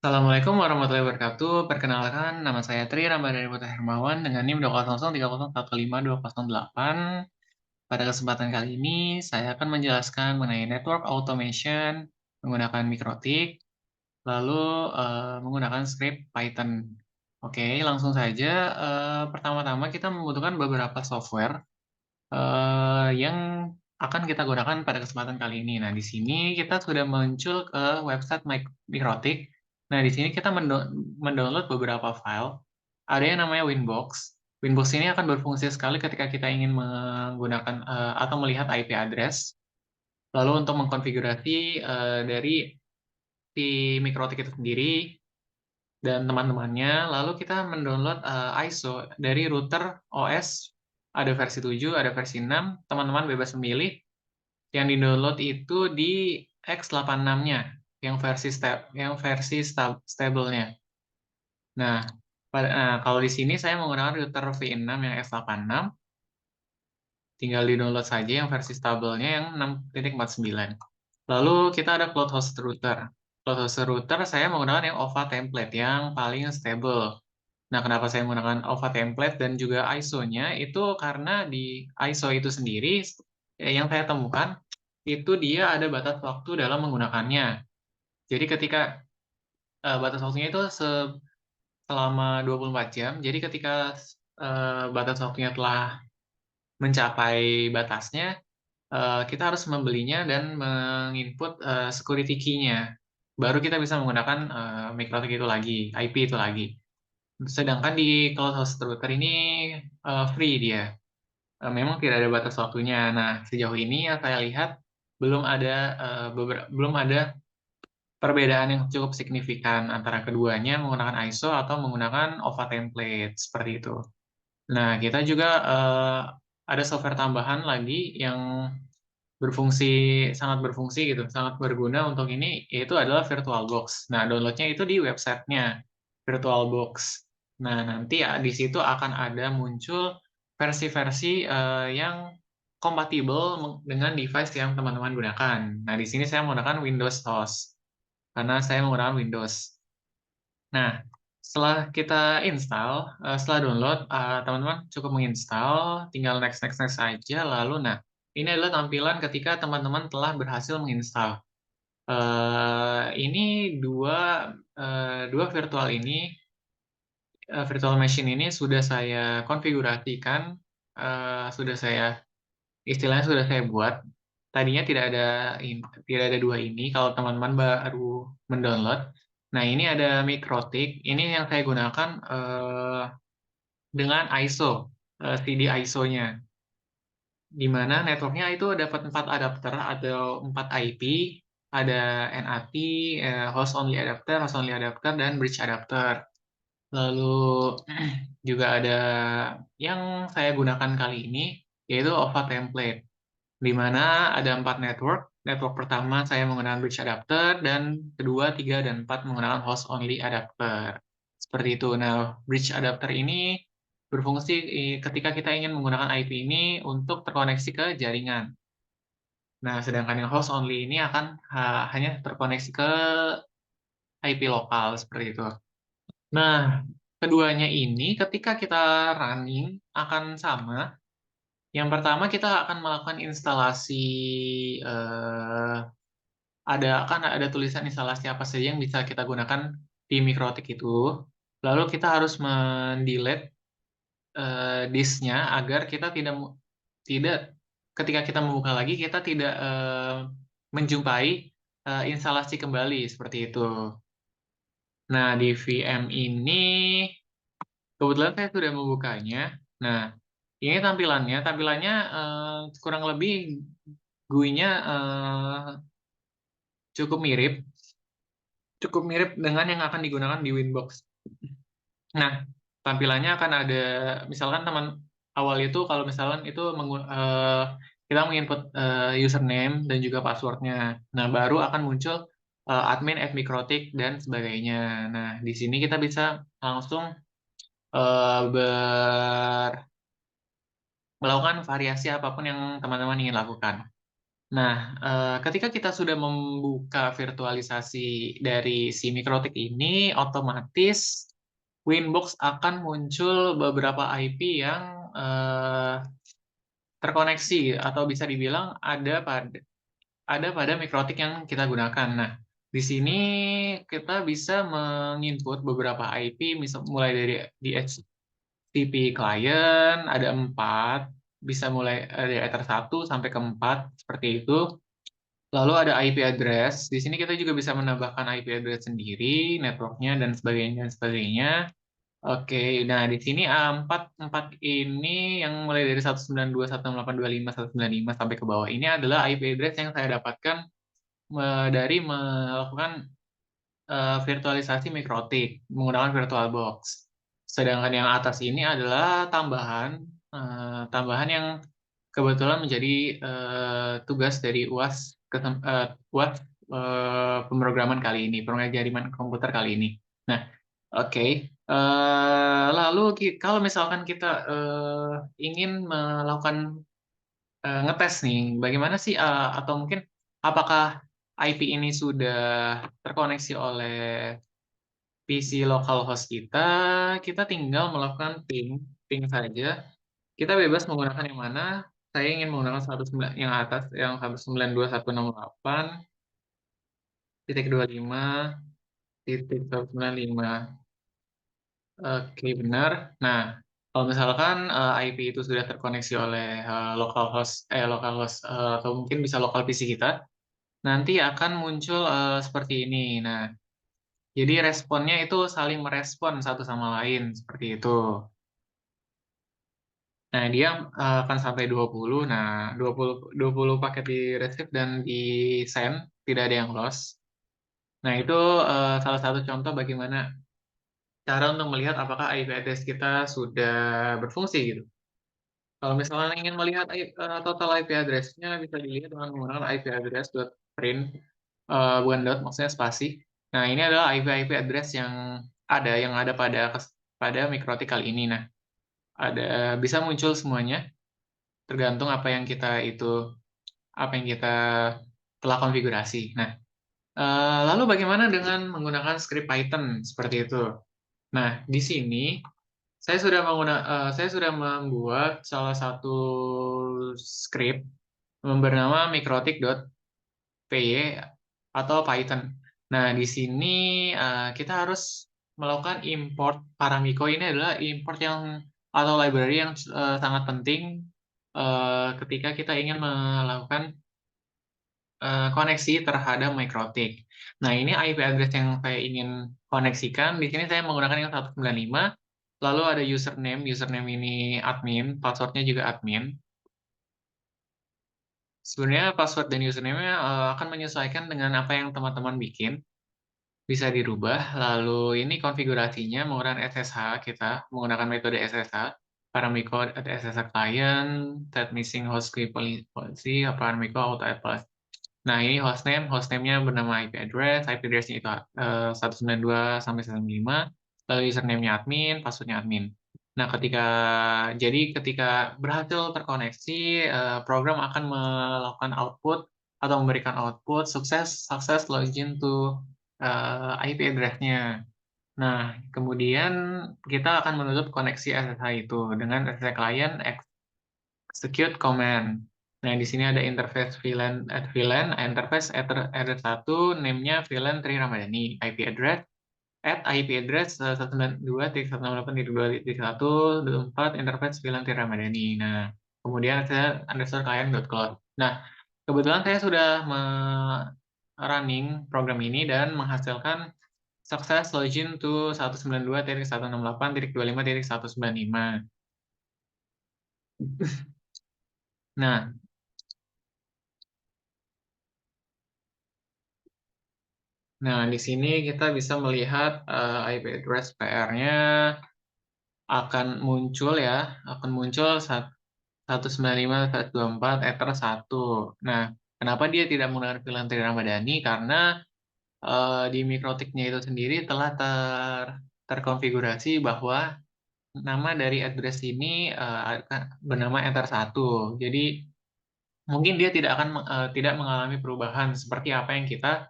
Assalamualaikum warahmatullahi wabarakatuh. Perkenalkan, nama saya Tri Ramadhani Putra Hermawan dengan NIM 20030140208. Pada kesempatan kali ini, saya akan menjelaskan mengenai network automation menggunakan Mikrotik, lalu menggunakan script Python. Oke, langsung saja. Pertama-tama kita membutuhkan beberapa software yang akan kita gunakan pada kesempatan kali ini. Nah, di sini kita sudah muncul ke website Mikrotik. Nah, di sini kita mendownload beberapa file. Ada yang namanya Winbox. Winbox ini akan berfungsi sekali ketika kita ingin menggunakan atau melihat IP address. Lalu untuk mengkonfigurasi dari si Mikrotik itu sendiri dan teman-temannya. Lalu kita mendownload ISO dari router OS. Ada versi 7, ada versi 6. Teman-teman bebas memilih. Yang di-download itu di X86-nya, yang versi stable-nya. Nah, kalau di sini saya menggunakan router V6 yang X86, tinggal di-download saja yang versi stable-nya yang 6.49. Lalu kita ada Cloud Host Router. Cloud Host Router saya menggunakan yang OVA template yang paling stable. Nah, kenapa saya menggunakan OVA template dan juga ISO-nya? Itu karena di ISO itu sendiri, yang saya temukan, itu dia ada batas waktu dalam menggunakannya. Jadi ketika batas waktunya itu selama 24 jam, jadi ketika batas waktunya telah mencapai batasnya, kita harus membelinya dan menginput security key-nya. Baru kita bisa menggunakan MikroTik itu lagi, IP itu lagi. Sedangkan di Cloud Host Router ini free dia. Memang tidak ada batas waktunya. Nah, sejauh ini yang saya lihat belum ada perbedaan yang cukup signifikan antara keduanya menggunakan ISO atau menggunakan OVA template seperti itu. Nah, kita juga ada software tambahan lagi yang sangat berfungsi gitu, sangat berguna untuk ini, yaitu adalah VirtualBox. Nah, downloadnya itu di websitenya VirtualBox. Nah, nanti ya di situ akan ada muncul versi-versi yang kompatibel dengan device yang teman-teman gunakan. Nah, di sini saya menggunakan Windows Host karena saya menggunakan Windows. Nah, setelah kita setelah download, teman-teman cukup menginstal, tinggal next, next, next aja. Lalu, nah, ini adalah tampilan ketika teman-teman telah berhasil menginstal. Ini dua virtual machine ini sudah saya konfigurasikan, sudah saya istilahnya sudah saya buat. Tadinya tidak ada dua ini kalau teman-teman baru mendownload. Nah, ini ada Mikrotik. Ini yang saya gunakan dengan ISO, CD ISO-nya. Di mana networknya itu dapat 4 adapter, ada 4 IP, ada NAT, host only adapter, dan bridge adapter. Lalu juga ada yang saya gunakan kali ini, yaitu OVA template, di mana ada 4 network. Network pertama saya menggunakan bridge adapter, dan kedua, tiga, dan empat menggunakan host only adapter. Seperti itu. Nah, bridge adapter ini berfungsi ketika kita ingin menggunakan IP ini untuk terkoneksi ke jaringan. Nah, sedangkan yang host only ini akan hanya terkoneksi ke IP lokal seperti itu. Nah, keduanya ini ketika kita running akan sama. Yang pertama kita akan melakukan instalasi, eh, ada tulisan instalasi apa saja yang bisa kita gunakan di Mikrotik itu. Lalu kita harus mendelete disknya agar kita tidak ketika kita membuka lagi kita tidak menjumpai instalasi kembali seperti itu. Nah, di VM ini kebetulan saya sudah membukanya. Nah, ini tampilannya kurang lebih GUI-nya cukup mirip dengan yang akan digunakan di Winbox. Nah, tampilannya akan ada, misalkan teman awal itu kalau misalkan itu kita menginput username dan juga passwordnya. Nah, baru akan muncul admin @mikrotik dan sebagainya. Nah, di sini kita bisa langsung eh, ber melakukan variasi apapun yang teman-teman ingin lakukan. Nah, ketika kita sudah membuka virtualisasi dari si mikrotik ini, otomatis Winbox akan muncul beberapa IP yang terkoneksi atau bisa dibilang ada pada mikrotik yang kita gunakan. Nah, di sini kita bisa menginput beberapa IP, mulai dari DHCP client, ada 4, bisa mulai dari Ether 1 sampai ke 4, seperti itu. Lalu ada IP address. Di sini kita juga bisa menambahkan IP address sendiri, networknya, dan sebagainya, dan sebagainya. Oke, nah di sini empat ini yang mulai dari 192, 168, 25, 195 sampai ke bawah ini adalah IP address yang saya dapatkan dari melakukan virtualisasi mikrotik menggunakan VirtualBox. Sedangkan yang atas ini adalah tambahan yang kebetulan menjadi tugas dari UAS pemrograman kali ini, pengajarian komputer kali ini. Nah, oke. Lalu kalau misalkan kita ingin melakukan ngetes nih, bagaimana sih atau mungkin apakah IP ini sudah terkoneksi oleh PC localhost kita, kita tinggal melakukan ping saja. Kita bebas menggunakan yang mana. Saya ingin menggunakan 19 yang atas, yang 192.168.25.195. Oke, benar. Nah, kalau misalkan IP itu sudah terkoneksi oleh localhost atau mungkin bisa lokal PC kita, nanti akan muncul seperti ini. Nah, jadi responnya itu saling merespon satu sama lain seperti itu. Nah, dia akan sampai 20. Nah, 20 paket di receive dan di send, tidak ada yang loss. Nah, itu salah satu contoh bagaimana cara untuk melihat apakah IP address kita sudah berfungsi gitu. Kalau misalnya ingin melihat total IP address-nya, bisa dilihat dengan menggunakan IP address.print, bukan dot, maksudnya spasi. Nah, ini adalah IP address yang ada pada mikrotik kali ini. Nah, bisa muncul semuanya, tergantung apa yang kita telah konfigurasi. Nah, lalu bagaimana dengan menggunakan script Python seperti itu? Nah, di sini saya sudah membuat salah satu script bernama mikrotik.py atau Python. Nah, di sini kita harus melakukan import Paramiko. Ini adalah import atau library yang sangat penting ketika kita ingin melakukan koneksi terhadap mikrotik. Nah, ini IP address yang saya ingin koneksikan. Di sini saya menggunakan yang 195. Lalu ada username ini admin, passwordnya juga admin. Sebenarnya password dan username-nya akan menyesuaikan dengan apa yang teman-teman bikin. Bisa dirubah. Lalu ini konfigurasinya menggunakan SSH kita, menggunakan metode SSH. Paramiko SSH client, set missing host key policy, paramiko auto add plus. Nah, ini hostname-nya bernama IP address-nya itu 192 sampai 195, lalu username-nya admin, password-nya admin. Nah, ketika berhasil terkoneksi, program akan melakukan output atau memberikan output sukses login to IP address-nya. Nah, kemudian kita akan menutup koneksi SSH itu dengan SSH client execute command. Nah, di sini ada interface VLAN, interface address 1, name-nya VLAN Tri Ramadhani, IP address 192.168.2.1.4 interface VLAN Tri Ramadhani. Nah, kemudian saya underscore client.cloud. Nah, kebetulan saya sudah running program ini dan menghasilkan sukses login to 192.168.25.195. Nah, di sini kita bisa melihat IP address PR-nya akan muncul 195.124 Ether 1. Nah, kenapa dia tidak menggunakan VLAN Tri Ramadhani? Karena di mikrotiknya itu sendiri telah terkonfigurasi bahwa nama dari address ini bernama Ether 1. Jadi mungkin dia tidak mengalami perubahan seperti apa yang kita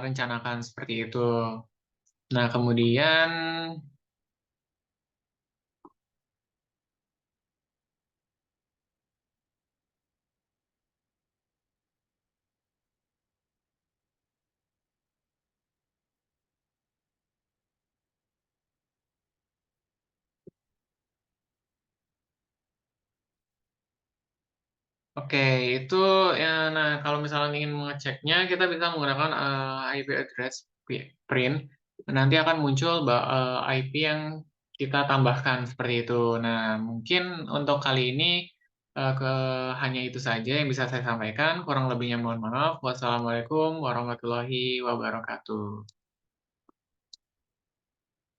rencanakan seperti itu. Nah, kemudian oke, itu ya. Nah, kalau misalnya ingin mengeceknya, kita bisa menggunakan IP address print. Nanti akan muncul IP yang kita tambahkan seperti itu. Nah, mungkin untuk kali ini hanya itu saja yang bisa saya sampaikan. Kurang lebihnya mohon maaf. Wassalamualaikum warahmatullahi wabarakatuh.